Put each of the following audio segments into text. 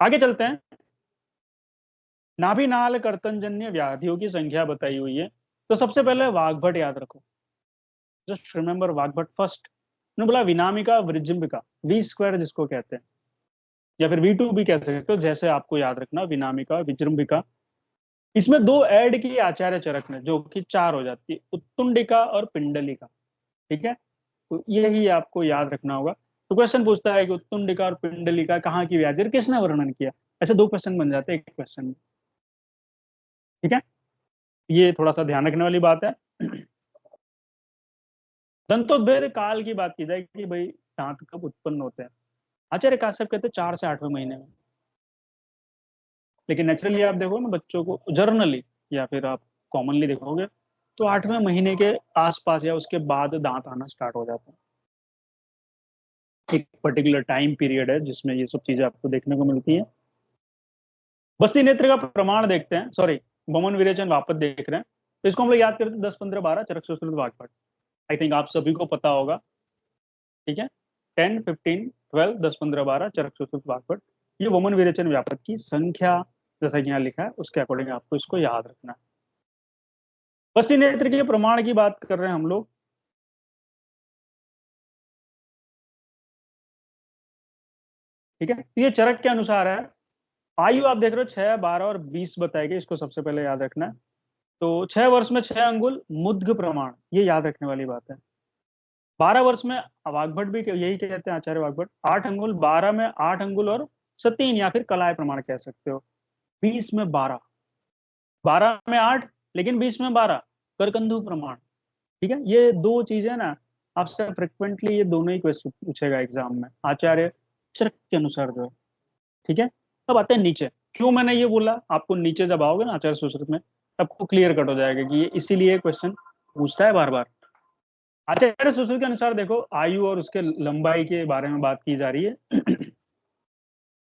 आगे चलते हैं। नाभिनाल कर्तनजन्य व्याधियों की संख्या बताई हुई है। तो सबसे पहले वाग्भट याद रखो, जस्ट रिमेंबर वाग्भट फर्स्ट। उन्होंने बोला विनामिका विजृंभिका, वी स्क्वायर जिसको कहते हैं, या फिर V2 भी कह सकते हो, जैसे आपको याद रखना, विनामिका विजृंभिका। इसमें दो ऐड की आचार्य चरक ने, जो कि चार हो जाती है, उत्तुंडिका और पिंडलिका। ठीक है, तो यही आपको याद रखना होगा। तो क्वेश्चन पूछता है कि उत्तुंडिका और पिंडलिका कहाँ की व्याधि और किसने वर्णन किया। ऐसे दो क्वेश्चन बन जाते हैं एक क्वेश्चन में। ठीक है, ये थोड़ा सा ध्यान रखने वाली बात है। दंतोद्भेद काल की बात की जाए कि भाई दांत कब उत्पन्न होते हैं, आचार्य काश्यप कहते हैं 4 से 8वें महीने में। लेकिन नेचुरली आप देखो ना बच्चों को, जर्नली या फिर आप कॉमनली देखोगे, तो 8वें महीने के आसपास या उसके बाद दांत आना स्टार्ट हो जाते हैं। एक पर्टिकुलर टाइम पीरियड है जिसमें ये सब चीजें आपको देखने को मिलती है। बस्ती नेत्र का प्रमाण देखते हैं, सॉरी, बमन विरेचन वापस देख रहे हैं। तो इसको हम लोग याद करते हैं 10, 15, 12 चरक सुश्रुत वाग्भट। आई थिंक आप सभी को पता होगा। ठीक है, 10, 15, 12, 10, 15, 12 चरक सुश्रुत वाग्भट, ये वमन विरेचन व्यापक की संख्या जैसा कि यहाँ लिखा है उसके अकॉर्डिंग आपको इसको याद रखना है। बस्ती नेत्र के प्रमाण की बात कर रहे हैं हम लोग। ठीक है, तो ये चरक के अनुसार है। आयु आप देख रहे हो 6, 12 और 20 बताएगी, इसको सबसे पहले याद रखना है। तो 6 वर्ष में 6 अंगुल मुद्ग प्रमाण, ये याद रखने वाली बात है। 12 वर्ष में वाग्भट भी यही कहते हैं आचार्य वाग्भट, 8 अंगुल, 12 में 8 अंगुल और सतीन या फिर कलाय प्रमाण कह सकते हो। 20 में 12, 12 में 8, लेकिन 20 में 12 करकंधु प्रमाण। ठीक है, ये दो चीजें ना आपसे फ्रिक्वेंटली, ये दोनों ही क्वेश्चन पूछेगा एग्जाम में आचार्य चरक के अनुसार जो है। ठीक है, अब आते हैं नीचे। क्यों मैंने ये बोला, आपको नीचे जब आओगे ना आचार्य सुश्रुत में, आपको क्लियर कट हो जाएगा कि ये इसीलिए क्वेश्चन पूछता है बार बार। आचार्य सुश्रुत के अनुसार देखो, आयु और उसके लंबाई के बारे में बात की जा रही है।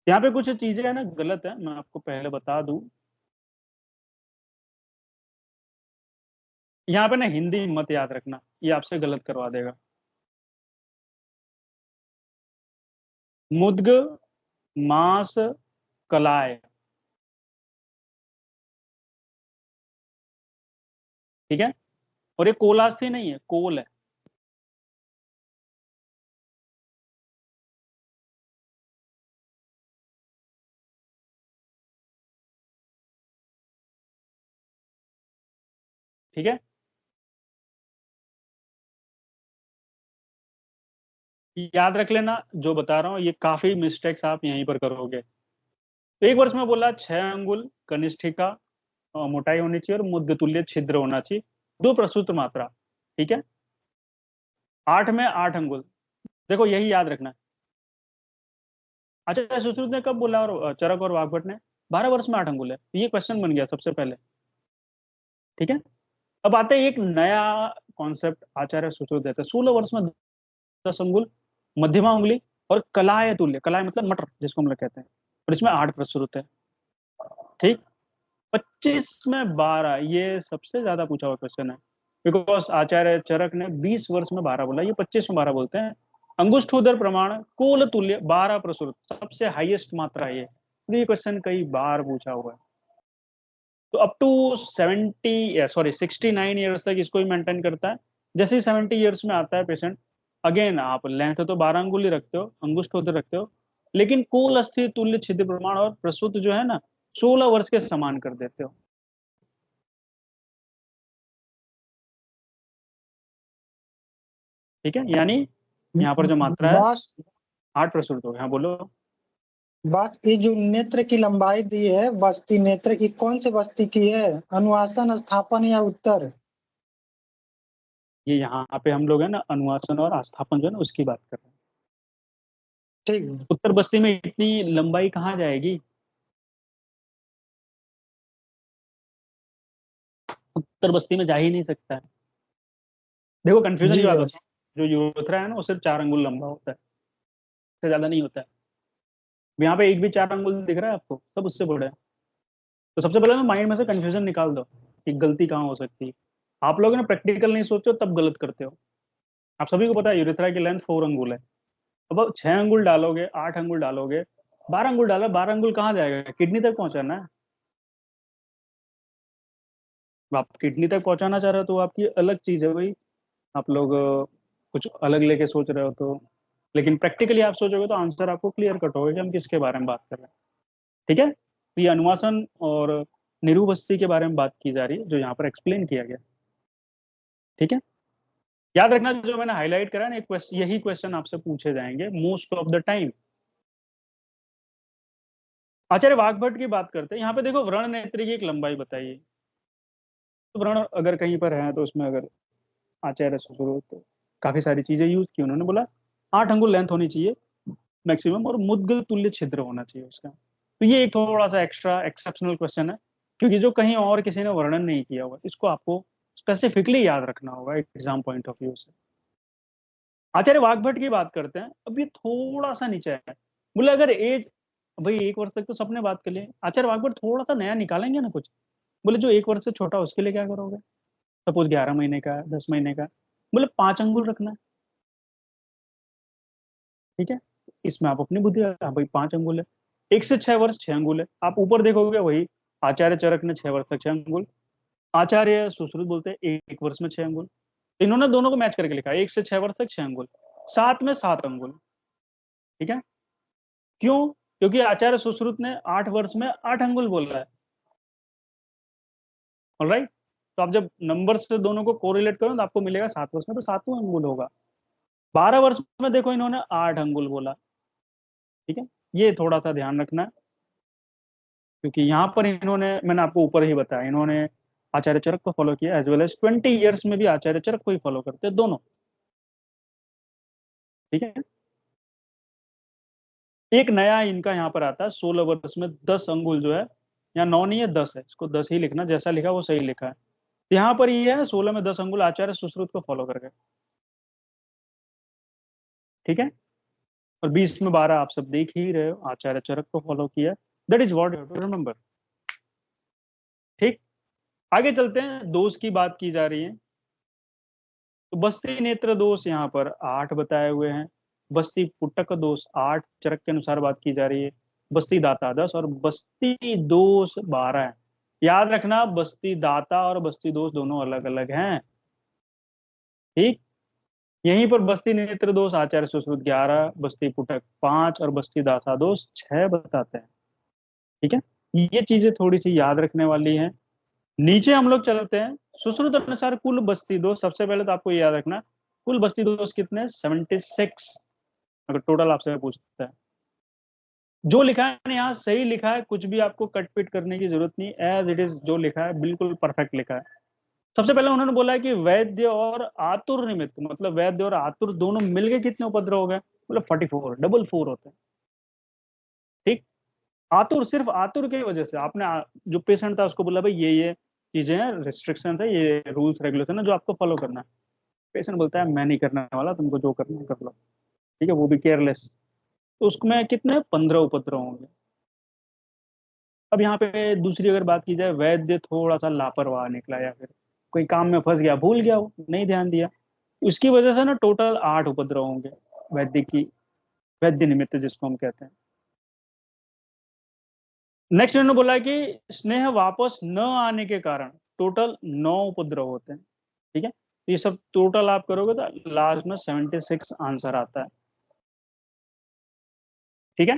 यहाँ पे कुछ चीजें है ना गलत है, मैं आपको पहले बता दूं। यहाँ पे ना हिंदी मत याद रखना, ये आपसे गलत करवा देगा। मुद्ग, मांस, कलाय। ठीक है, और ये कोलास्थी नहीं है, कोल है। ठीक है, याद रख लेना जो बता रहा हूँ, ये काफी मिस्टेक्स आप यहीं पर करोगे। तो 1 वर्ष में बोला 6 अंगुल कनिष्ठिका मोटाई होनी चाहिए और मुद्ग तुल्य छिद्र होना चाहिए, दो प्रसूत मात्रा। ठीक है, 8 में 8 अंगुल, देखो यही याद रखना है। अच्छा, सुश्रुत ने कब बोला और चरक और वाग्भट ने? 12 वर्ष में 8 अंगुल है, तो ये क्वेश्चन बन गया सबसे पहले। ठीक है, अब आते हैं एक नया कॉन्सेप्ट आचार्य सुश्रुत देते हैं। 16 वर्ष में 10 अंगुल मध्यमा उंगली और कलाय तुल्य, कलाय मतलब मटर जिसको हम लोग कहते हैं, और इसमें 8 प्रसुत है। ठीक, 25 में 12, ये सबसे ज्यादा पूछा हुआ क्वेश्चन है, बिकॉज आचार्य चरक ने 20 वर्ष में 12 बोला, ये 25 में 12 बोलते हैं। अंगुष्ठोदर प्रमाण कोल तुल्य 12 प्रसुत, सबसे हाईएस्ट मात्रा है ये, तो ये क्वेश्चन कई बार पूछा हुआ है। तो अप टू 69 ईयर्स तक इसको ही मेंटेन करता है। जैसे ही 70 ईयर्स में आता है पेशेंट, अगेन आप लेंथ तो 12 अंगुल ही रखते हो, अंगुष्ठोदर रखते हो, लेकिन कोल अस्थि तुल्य छिद्र प्रमाण और प्रसूत जो है ना 16 वर्ष के समान कर देते हो। ठीक है, यानी यहाँ पर जो मात्रा है बस 8 प्रसूत हो गया। हाँ बोलो। बस ये जो नेत्र की लंबाई दी है, बस्ती नेत्र की, कौन से बस्ती की है? अनुआसन, स्थापन या उत्तर? ये यहाँ पे हम लोग है ना अनुवासन और आस्थापन जो है ना उसकी बात कर रहे हैं। ठीक है। उत्तर बस्ती में इतनी लंबाई कहाँ जाएगी, उत्तर बस्ती में जा ही नहीं सकता है। देखो कंफ्यूजन जी की बात है। होती है, जो यूरोथ्रा है ना वो सिर्फ 4 अंगुल लंबा होता है, इससे ज्यादा नहीं होता है। यहाँ पे एक भी 4 अंगुल दिख रहा है आपको, सब उससे बड़ा है। तो सबसे पहले ना माइंड में से कंफ्यूजन निकाल दो कि गलती कहाँ हो सकती है। आप लोग ना प्रैक्टिकल नहीं सोचो तब गलत करते हो। आप सभी को पता है यूरेथ्रा की लेंथ 4 अंगुल है। अब 6 अंगुल डालोगे, 8 अंगुल डालोगे, 12 अंगुल डाला, 12 अंगुल कहाँ जाएगा, किडनी तक पहुंचाना है। आप किडनी तक पहुंचाना चाह रहे हो तो आपकी अलग चीज है भाई। आप लोग कुछ अलग लेके सोच रहे हो तो, लेकिन प्रैक्टिकली आप सोचोगे तो आंसर आपको क्लियर कट होगा कि हम किसके बारे में बात कर रहे हैं। ठीक है, तो ये अनुवासन और निरूबस्ती के बारे में बात की जा रही है, जो यहाँ पर एक्सप्लेन किया गया। ठीक है, याद रखना जो मैंने हाईलाइट करा ना, यही क्वेश्चन आपसे पूछे जाएंगे मोस्ट ऑफ द टाइम। आचार्य वाग्भट की बात करते हैं, यहाँ पे देखो व्रण नेत्र की एक लंबाई बताइए। तो व्रण अगर कहीं पर है तो उसमें अगर आचार्य सुश्रुत तो काफी सारी चीजें यूज की उन्होंने, बोला 8 अंगुल लेंथ होनी चाहिए मैक्सिमम, और मुद्गल तुल्य छिद्र होना चाहिए उसका। तो ये एक थोड़ा सा एक्स्ट्रा एक्सेप्शनल क्वेश्चन है, क्योंकि जो कहीं और किसी ने वर्णन नहीं किया हुआ, इसको आपको स्पेसिफिकली याद रखना होगा एग्जाम पॉइंट ऑफ व्यू से। आचार्य वाग्भट की बात करते हैं, अब ये थोड़ा सा नीचे है। बोले अगर एज, भाई 1 वर्ष तक तो सबने बात कर ली, आचार्य वाग्भट थोड़ा सा नया निकालेंगे ना कुछ। बोले जो 1 वर्ष से छोटा उसके लिए क्या करोगे, सपोज 11 महीने का है, 10 महीने का है। बोले 5 अंगुल रखना है। ठीक है, इसमें आप अपनी बुद्धि, हाँ भाई 5 अंगुल है। 1 से 6 वर्ष 6 अंगुल है, आप ऊपर देखोगे वही आचार्य चरक ने 6 वर्ष तक 6 अंगुल, आचार्य सुश्रुत बोलते हैं 1 वर्ष में 6 अंगुल। इन्होंने दोनों को मैच करके लिखा है, 1 से 6 वर्ष तक 6 अंगुल, 7 में 7 अंगुल। ठीक है, क्यों, क्योंकि आचार्य सुश्रुत ने 8 वर्ष में 8 अंगुल बोला है। ऑलराइट, तो आप जब नंबर से दोनों को कोरिलेट करो तो आपको मिलेगा 7 वर्ष में तो 7वां अंगुल होगा। 12 वर्ष में देखो इन्होंने 8 अंगुल बोला। ठीक है, ये थोड़ा सा ध्यान रखना है, क्योंकि यहाँ पर इन्होंने, मैंने आपको ऊपर ही बताया, इन्होंने आचार्य चरक को फॉलो किया, एज वेल एज 20 ईयर्स में भी आचार्य चरक को ही फॉलो करते हैं दोनों। ठीक है, एक नया इनका यहाँ पर आता है, 16 वर्ष में 10 अंगुल जो है, यहाँ 9 नहीं है 10 है, इसको 10 ही लिखना, जैसा लिखा वो सही लिखा है। यहाँ पर ये है 16 में 10 अंगुल आचार्य सुश्रुत को फॉलो करके। ठीक है, और 20 में 12 आप सब देख ही रहे हो, आचार्य चरक को फॉलो किया। That is what you to remember. ठीक, आगे चलते हैं, दोष की बात की जा रही है। तो बस्ती नेत्र दोष यहाँ पर 8 बताए हुए हैं, बस्ती पुटक दोष 8 चरक के अनुसार बात की जा रही है, बस्ती दाता 10 और बस्ती दोष 12 है। याद रखना बस्ती दाता और बस्ती दोष दोनों अलग अलग हैं। ठीक, यहीं पर बस्ती नेत्र दोष आचार्य सुश्रुत 11, बस्ती पुटक 5 और बस्ती दाता दोष 6 बताते हैं। ठीक है, ये चीजें थोड़ी सी याद रखने वाली हैं। नीचे हम लोग चलते हैं, सुश्रुत अनुसार कुल बस्ती दोष, सबसे पहले तो आपको ये याद रखना कुल बस्ती दोष कितने, 76। अगर टोटल आपसे पूछता है, जो लिखा है ना यहाँ सही लिखा है, कुछ भी आपको कट पिट करने की जरूरत नहीं, एज इट इज जो लिखा है बिल्कुल परफेक्ट लिखा है। सबसे पहले उन्होंने बोला है कि वैद्य और आतुर निमित्त, मतलब वैद्य और आतुर दोनों मिलके कितने उपद्रव हो गए, मतलब 44, डबल 4 होते हैं। ठीक, आतुर सिर्फ आतुर की वजह से आपने जो पेशेंट था उसको बोला भाई ये चीजें हैं, रिस्ट्रिक्शन है, ये रूल्स रेगुलेशन है जो आपको फॉलो करना है। पेशेंट बोलता है मैं नहीं करने वाला, तुमको जो करना है कर लो। ठीक है, वो भी केयरलेस, तो उसमें कितने 15 उपद्रव होंगे। अब यहाँ पे दूसरी अगर बात की जाए, वैद्य थोड़ा सा लापरवाह निकला, या फिर कोई काम में फंस गया, भूल गया, वो नहीं ध्यान दिया, उसकी वजह से ना टोटल 8 उपद्रव होंगे वैद्य की, वैद्य निमित्त जिसको हम कहते हैं। नेक्स्ट इन्होंने बोला है कि स्नेह वापस न आने के कारण टोटल 9 उपद्रव होते हैं। ठीक है, तो ये सब टोटल आप करोगे तो लास्ट में 76 आंसर आता है। ठीक है,